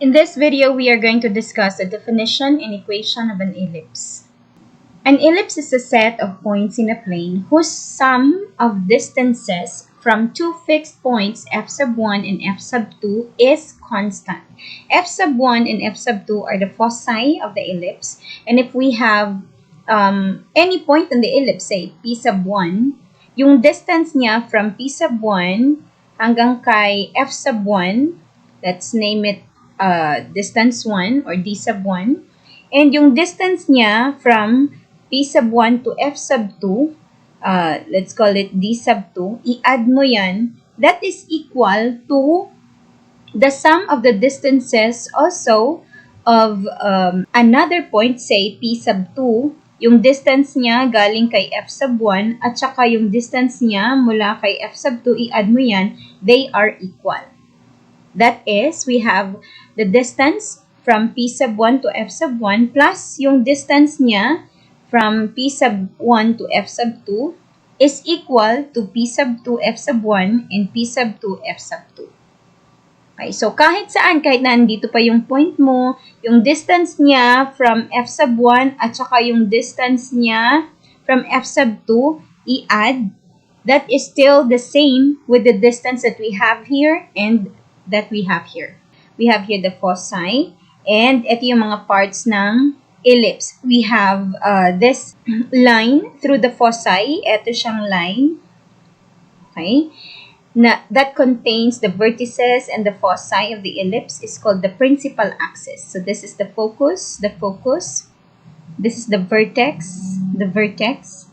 In this video, we are going to discuss the definition and equation of an ellipse. An ellipse is a set of points in a plane whose sum of distances from two fixed points f sub 1 and f sub 2 is constant. F sub 1 and f sub 2 are the foci of the ellipse, and if we have any point on the ellipse, say p sub 1, yung distance niya from p sub 1 hanggang kay f sub 1, let's name it distance 1 or d sub 1, and yung distance niya from p sub 1 to f sub 2, let's call it d sub 2, i-add mo yan, that is equal to the sum of the distances also of another point, say p sub 2, yung distance niya galing kay f sub 1 at saka yung distance niya mula kay f sub 2, i-add mo yan, they are equal. That is, we have the distance from p sub 1 to f sub 1 plus yung distance niya from p sub 1 to f sub 2 is equal to p sub 2 f sub 1 and p sub 2 f sub 2. Okay, so kahit saan, kahit na andito pa yung point mo, yung distance niya from f sub 1 at saka yung distance niya from f sub 2, i-add, that is still the same with the distance that we have here and that we have here. We have here the foci, and ito yung mga parts ng ellipse. We have this line through the foci. Ito siyang line. Okay? That contains the vertices and the foci of the ellipse is called the principal axis. So this is the focus. This is the vertex.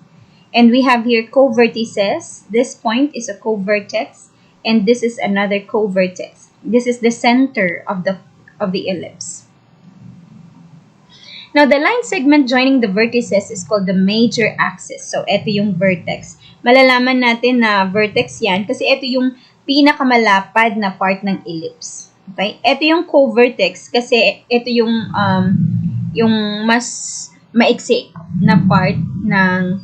And we have here co-vertices. This point is a co-vertex, and this is another co-vertex. This is the center of the ellipse. Now, the line segment joining the vertices is called the major axis. So, ito yung vertex. Malalaman natin na vertex yan kasi ito yung pinakamalapad na part ng ellipse. Okay? Ito yung co-vertex kasi ito yung mas maiksi na part ng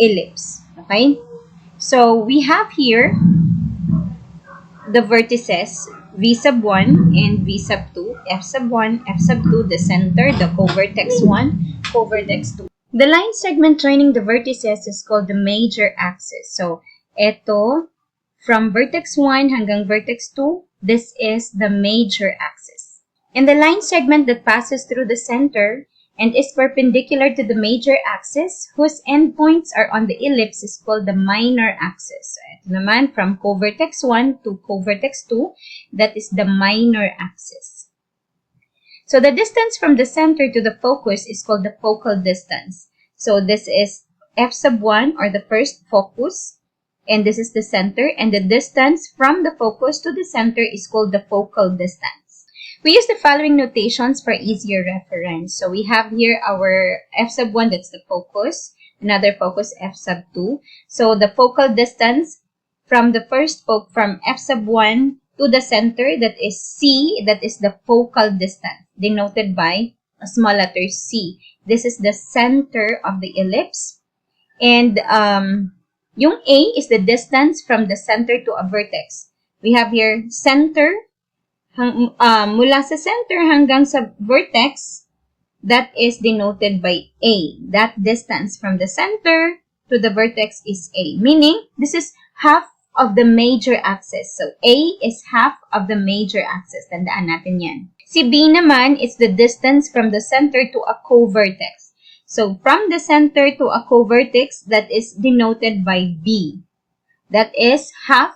ellipse. Okay? So, we have here the vertices v sub 1 and v sub 2, f sub 1, f sub 2, the center, the co-vertex 1, co-vertex 2. The line segment joining the vertices is called the major axis. So, ito, from vertex 1 hanggang vertex 2, this is the major axis. And the line segment that passes through the center and is perpendicular to the major axis, whose endpoints are on the ellipse, is called the minor axis. So, ito naman, from co-vertex 1 to co-vertex 2, that is the minor axis. So, the distance from the center to the focus is called the focal distance. So, this is f sub 1, or the first focus, and this is the center, and the distance from the focus to the center is called the focal distance. We use the following notations for easier reference. So, we have here our f sub 1, that's the focus, another focus, f sub 2. So, the focal distance from the first from f sub 1 to the center, that is C, that is the focal distance, denoted by a small letter C. This is the center of the ellipse. And yung A is the distance from the center to a vertex. We have here center, mula sa center hanggang sa vertex, that is denoted by A. That distance from the center to the vertex is A. Meaning, this is half of the major axis. So, A is half of the major axis. Tandaan natin yan. Si B naman is the distance from the center to a co-vertex. So, from the center to a co-vertex, that is denoted by B. That is half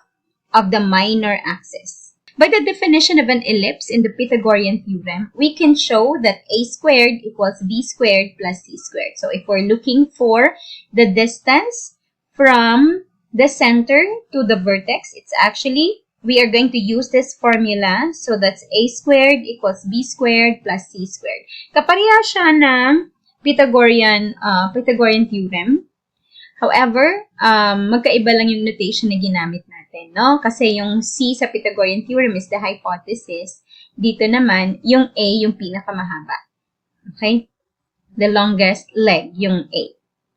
of the minor axis. By the definition of an ellipse in the Pythagorean theorem, we can show that a squared equals b squared plus c squared. So, if we're looking for the distance from the center to the vertex, it's actually, we are going to use this formula. So, that's a squared equals b squared plus c squared. Kapareha siya ng Pythagorean theorem. However, magkaiba lang yung notation na ginamit natin, no? Kasi yung C sa Pythagorean theorem is the hypothesis. Dito naman, yung A yung pinakamahaba. Okay? The longest leg, yung A.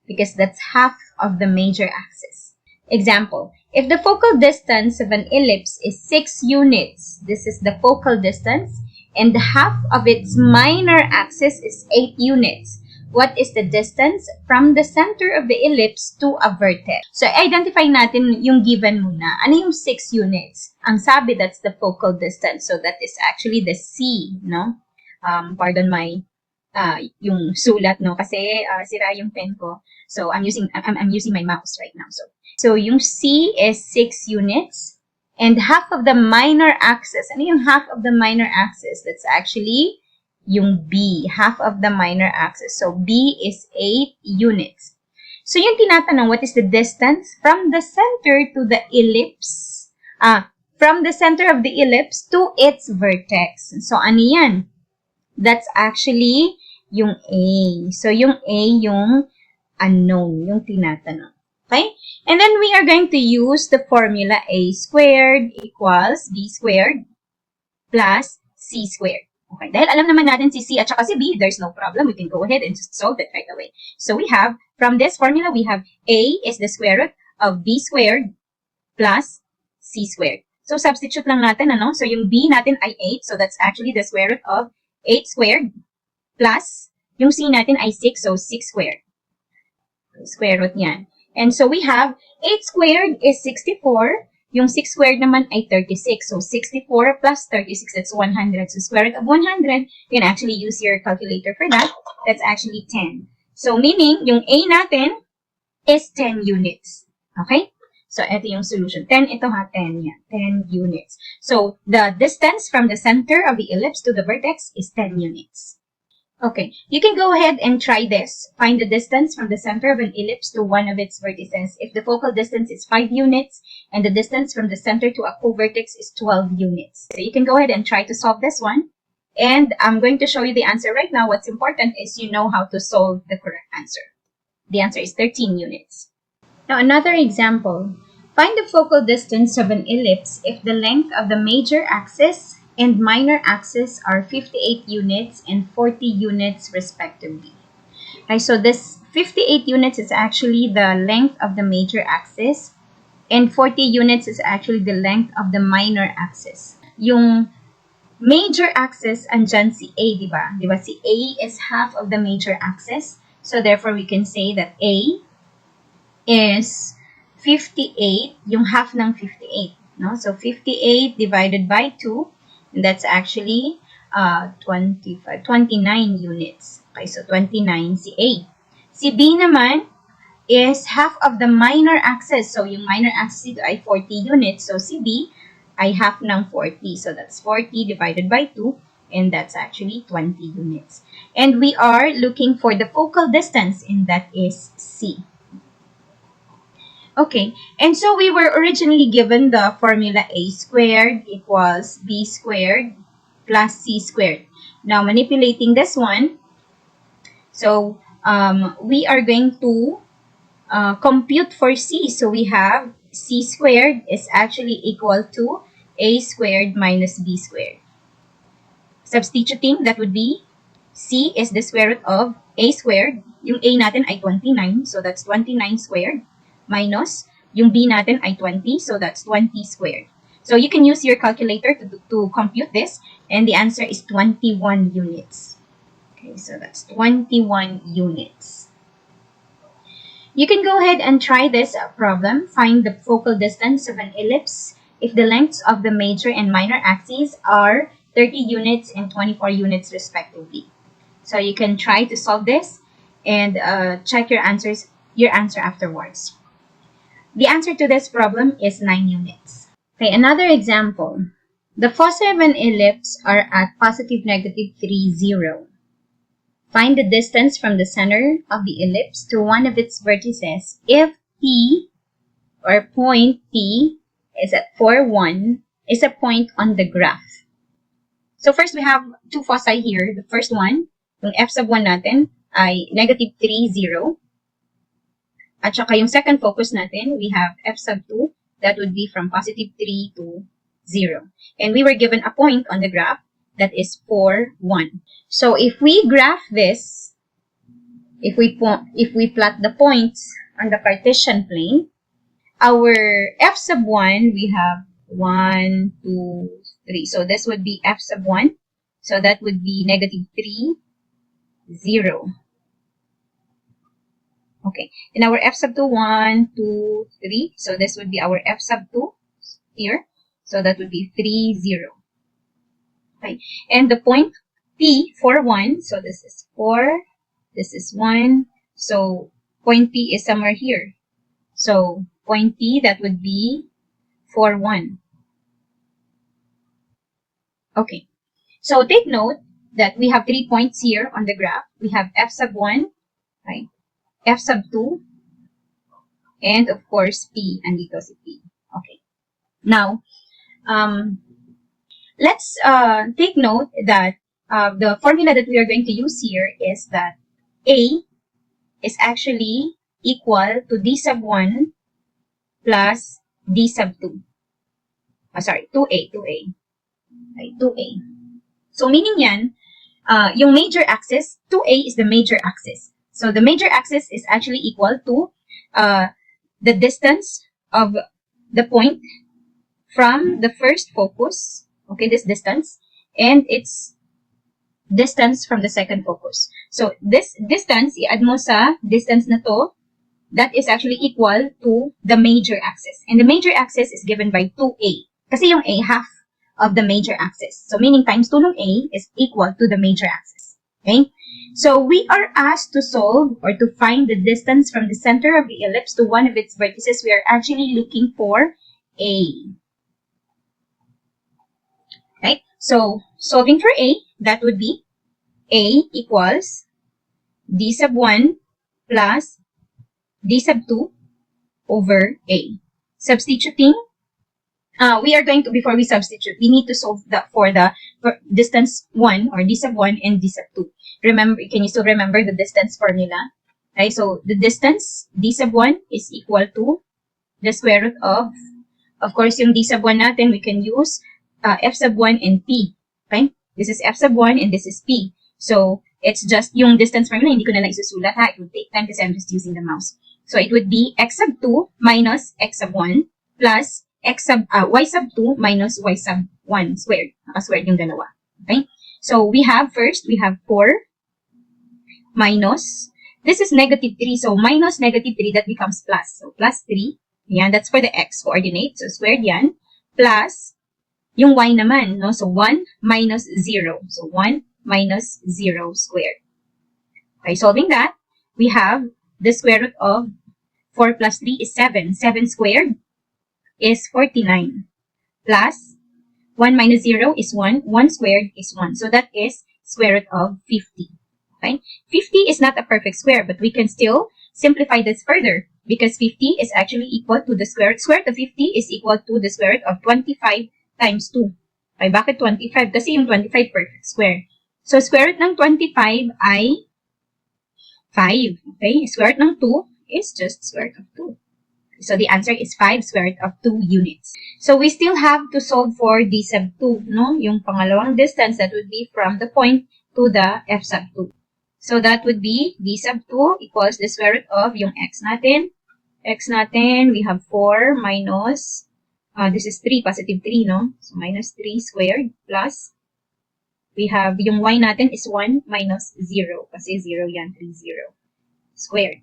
Because that's half of the major axis. Example, if the focal distance of an ellipse is 6 units, this is the focal distance, and half of its minor axis is 8 units. What is the distance from the center of the ellipse to a vertex? So, identify natin yung given muna. Ano yung 6 units? Ang sabi, that's the focal distance. So, that is actually the C, no? Pardon my, yung sulat, no? Kasi sira yung pen ko. So, I'm using my mouse right now. So yung C is 6 units. And half of the minor axis. Ano yung half of the minor axis? That's actually yung B, half of the minor axis. So, B is 8 units. So, yung tinatanong, what is the distance from the center to the ellipse? From the center of the ellipse to its vertex. So, ano yan? That's actually yung A. So, yung A, yung unknown, yung tinatanong. Okay? And then, we are going to use the formula A squared equals B squared plus C squared. Okay, dahil alam naman natin si C at saka si B, there's no problem. We can go ahead and just solve it right away. So we have, from this formula, we have A is the square root of B squared plus C squared. So substitute lang natin, ano? So yung B natin ay 8, so that's actually the square root of 8 squared plus yung C natin ay 6, so 6 squared. Square root yan. And so we have 8 squared is 64. Yung 6 squared naman ay 36. So, 64 plus 36, that's 100. So, square root of 100, you can actually use your calculator for that. That's actually 10. So, meaning, yung A natin is 10 units. Okay? So, ito yung solution. 10, ito ha, 10 yan. 10 units. So, the distance from the center of the ellipse to the vertex is 10 units. Okay, you can go ahead and try this. Find the distance from the center of an ellipse to one of its vertices. If the focal distance is 5 units and the distance from the center to a co-vertex is 12 units. So you can go ahead and try to solve this one. And I'm going to show you the answer right now. What's important is you know how to solve the correct answer. The answer is 13 units. Now another example. Find the focal distance of an ellipse if the length of the major axis and minor axis are 58 units and 40 units respectively. Okay, so this 58 units is actually the length of the major axis and 40 units is actually the length of the minor axis. Yung major axis, andyan si A, diba? Diba si A is half of the major axis. So therefore, we can say that A is 58, yung half ng 58. No? So 58 divided by 2, and that's actually 29 units. Okay, so 29 si A. Si B naman is half of the minor axis. So, yung minor axis dito ay 40 units. So, si B ay half ng 40. So, that's 40 divided by 2, and that's actually 20 units. And we are looking for the focal distance, and that is C. Okay, and so we were originally given the formula A squared equals B squared plus C squared. Now, manipulating this one, so we are going to compute for C. So we have C squared is actually equal to A squared minus B squared. Substituting, that would be C is the square root of A squared. Yung A natin ay 29, so that's 29 squared. Minus, yung B natin ay 20, so that's 20 squared. So you can use your calculator to compute this, and the answer is 21 units. Okay, so that's 21 units. You can go ahead and try this problem. Find the focal distance of an ellipse if the lengths of the major and minor axes are 30 units and 24 units respectively. So you can try to solve this and check your answer afterwards. The answer to this problem is 9 units. Okay, another example. The foci of an ellipse are at positive, negative, 3, 0. Find the distance from the center of the ellipse to one of its vertices if P or point P is at 4, 1 is a point on the graph. So first we have two foci here. The first one, yung f sub 1 natin ay negative 3, 0. At saka yung second focus natin, we have f sub 2. That would be from positive 3 to 0. And we were given a point on the graph that is 4, 1. So if we graph this, if we plot the points on the Cartesian plane, our f sub 1, we have 1, 2, 3. So this would be f sub 1. So that would be negative 3, 0. Okay, and our f sub 2, 1, 2, 3. So this would be our f sub 2 here. So that would be 3, 0. Okay, and the point P for 1, so this is 4, this is 1. So point P is somewhere here. So point P, that would be 4, 1. Okay, so take note that we have 3 points here on the graph. We have f sub 1, right? F sub 2, and of course P, andito si P. Okay. Now, let's take note that the formula that we are going to use here is that A is actually equal to D sub 1 plus D sub 2. Sorry, 2A, 2A. Right, 2A. So meaning yan, yung major axis, 2A is the major axis. So the major axis is actually equal to the distance of the point from the first focus, okay, this distance, and its distance from the second focus. So this distance, i-add mo sa distance na to, that is actually equal to the major axis. And the major axis is given by 2A. Kasi yung A, half of the major axis. So meaning times 2 ng A is equal to the major axis. Okay? So we are asked to solve or to find the distance from the center of the ellipse to one of its vertices. We are actually looking for A. Right? So solving for A, that would be A equals D sub 1 plus D sub 2 over A. Substituting, we are going to, before we substitute, we need to solve for distance 1 or D sub 1 and D sub 2. Remember, can you still remember the distance formula? Okay, so the distance D sub 1 is equal to the square root of course, yung D sub 1 natin, we can use F sub 1 and P. Okay? This is F sub 1 and this is P. So, it's just yung distance formula, hindi ko na lang isusulat ha. It would take time kasi I'm just using the mouse. So, it would be X sub 2 minus X sub 1 plus Y sub 2 minus Y sub 1 squared. Naka-squared yung dalawa. Okay? So, we have 4 minus, this is negative 3. So, minus negative 3, that becomes plus. So, plus 3. Yan, that's for the X coordinate. So, squared yan. Plus, yung Y naman, no? So, 1 minus 0. So, 1 minus 0 squared. By solving that, we have the square root of 4 plus 3 is 7. 7 squared is 49. Plus, 1 minus 0 is 1. 1 squared is 1. So, that is square root of 50. Okay? 50 is not a perfect square, but we can still simplify this further because 50 is actually equal to the square root. Square root of 50 is equal to the square root of 25 times 2. Okay, bakit 25? Kasi yung 25 perfect square. So, square root ng 25 ay 5. Okay? Square root ng 2 is just square root of 2. So, the answer is 5 square root of 2 units. So, we still have to solve for D sub 2, no? Yung pangalawang distance, that would be from the point to the F sub 2. So, that would be D sub 2 equals the square root of yung X natin. X natin, we have 4 minus, this is 3, positive 3, no? So, minus 3 squared plus, we have yung Y natin is 1 minus 0. Kasi 0 yan, 3, 0. Squared.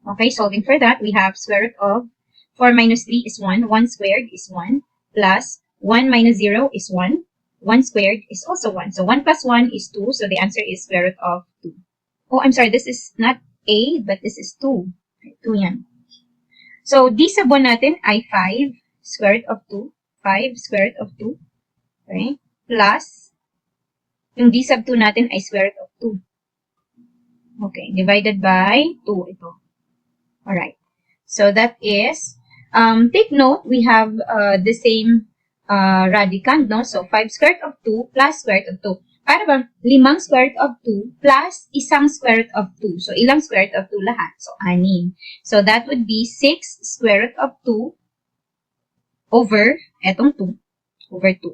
Okay, solving for that, we have square root of 4 minus 3 is 1. 1 squared is 1. Plus 1 minus 0 is 1. 1 squared is also 1. So 1 plus 1 is 2. So the answer is square root of 2. Oh, I'm sorry. This is not A, but this is 2. 2 yan. So D sub 1 natin ay 5 square root of 2. 5 square root of 2. Okay. Plus, yung D sub 2 natin ay square root of 2. Okay. Divided by 2 ito. Alright. So that is, take note, we have the same radicand, no? So 5 square root of 2 plus square root of 2. Para bang 5 square root of 2 plus isang square root of 2. So ilang square root of 2 lahat? So 6. So that would be 6 square root of 2 over etong 2 over 2.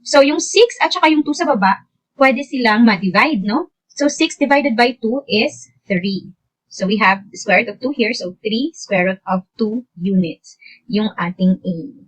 So yung 6 at saka yung 2 sa baba, pwede silang ma-divide, no? So 6 divided by 2 is 3. So, we have the square root of 2 here. So, 3 square root of 2 units. Yung ating A.